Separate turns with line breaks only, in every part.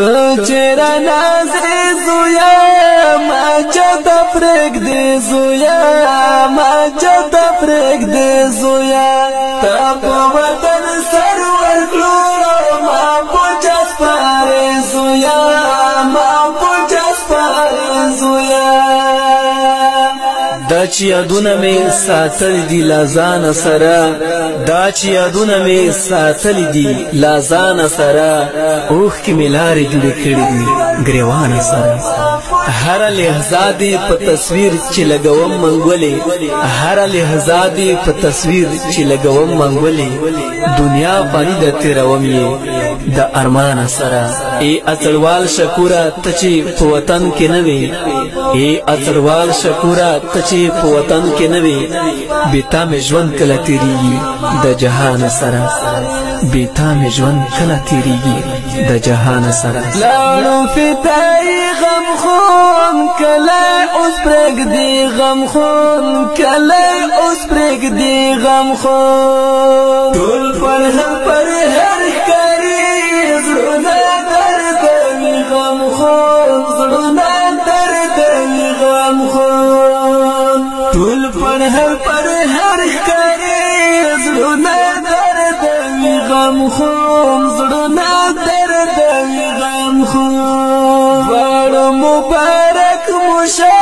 تو چیرا نازی زویا ما چتا پرک دی زویا ما چتا پرک دی زویا تا پو وطن سر ورکلو ما پوچا سپاری زویا ما پوچا سپاری زویا دا چې یادونه مې ساتل دي لازان سره دا چې یادونه مې ساتل دي لازان سره اوخ کې مې لارې جوړې کړې دي ګریوان سره هر لحظه دې په تصویر چې لګوم منګولې هر لحظه دې په تصویر چې لګوم منګولې دنیا پانی د تیروم یې د ارمان سره ای اڅړوال شکورا ته چې په وطن کې نه وې ای اڅړوال شکورا ته چې په وطن کې نه وې بیتا مې ژوند کله تیریږي د جهان سره بیتا مې ژوند کله تیریږي د جهان سره لاړو فتای غم خون کله اوس پرېږدي غم خون کله اوس پرېږدي غم خون ټول پر هر ښکاري زړونه درد وي غم خون زړونه درد وي غم خون ټول پر هر ښکاري زړونه درد وي غم خون زړونه درد وي غم خون واړو مبارک مشه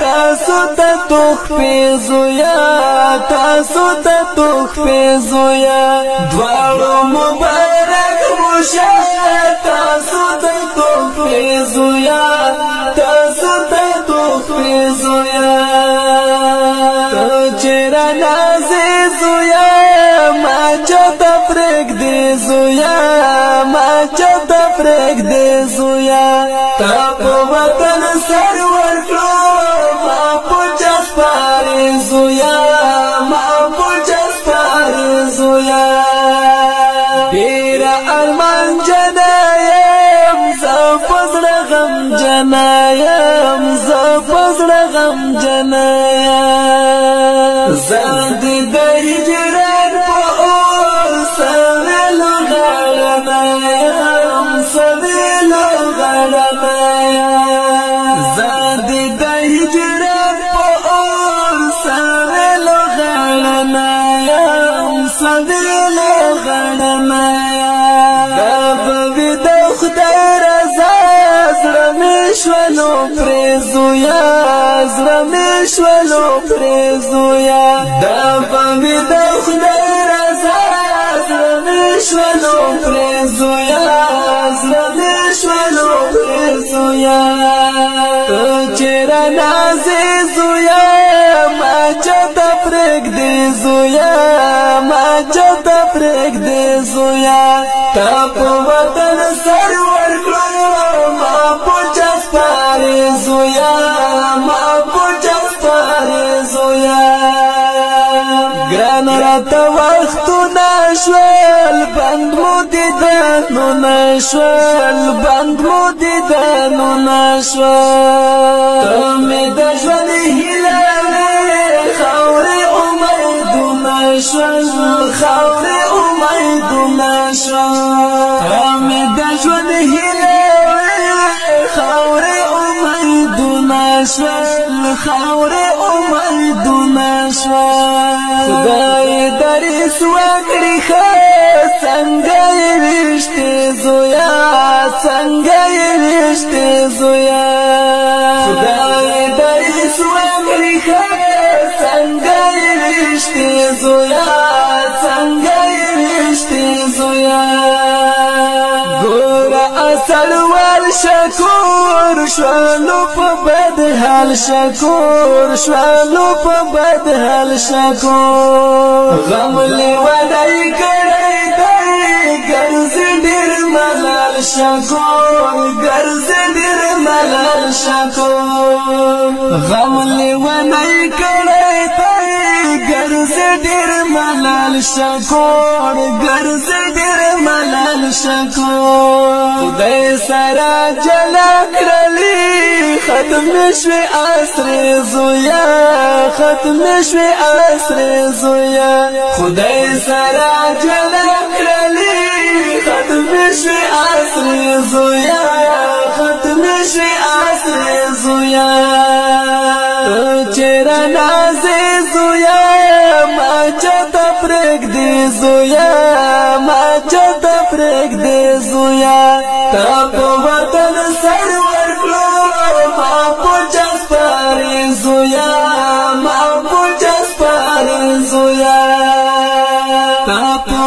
تاسو ته تحفې زویا تاسو ته تحفې زویا دواړو مبارک مشه تاسو ته تحفې زویا تاسو ته تحفې زویا چیرا نازی زویا ما چتا پرېږدي زویا ما چتا پرېږدي زویا تا په وطن سر ورکړو ما پوچا سپارې زویا ما پوچا سپارې زویا ډېر ارمان جنایم زه په زړه غمجن یم زه په زړه غمجن یم زه د هجران په اور سویلو غاړه یم سویلو غاړه یم زه د هجران په اور سویلو غاړه یم سویلو غاړه یم دا به وي د خدای رضا زړه مې شولو پرې زویا زړه مې شولو پرې زویا دا به وي د خدای رضا زړه مې شولو پرې زویا زړه مې شولو پرې زویا ته چیرا نازی زویا ما چتا پرېږدي زویا ما چتا پرېږدي زویا تا په وطن سر ورکړو ما پوچا سپارې زویا ما پوچا سپارې زویا ګران راته وختونه شول بند مو دیدنونه شول بند مو دیدنونه شول ته مې د ژوند هیله وې خاورې امیدونه شول خاورې امیدونه شول ته مې د ژوند هیله وې خاورې امیدونه شول خاورې امیدونه شول خدای درس وکړي ښه څنګه یې ویشتې زویا څنګه یې ویشتې زویا خدای درس وکړي ښه څنګه یې ویشتې زویا څنګه یې ویشتې زویا ګوره اڅړوال شکور شولو په بد حال شکور شولو په بد حال شکور غم لیونی کړی دی ګرځي ډېر ملال شکور ګرځي ډېر ملال شکور غم لیونی کړی دی ګرځي ډېر ملال شکور ګرځي ډېر ملال شکور خدای سره جلا کړلی ختم شوی عصر زویا ختم شوی عصر زویا خدای سره جلا کړلی ختم شوی عصر زویا نازې زویا ما چاته پرېږدې زویا ما چاته پرېږدې زویا تا په وطن سر ورکړو ما په چا سپارې زویا ما په چا سپارې زویا تا په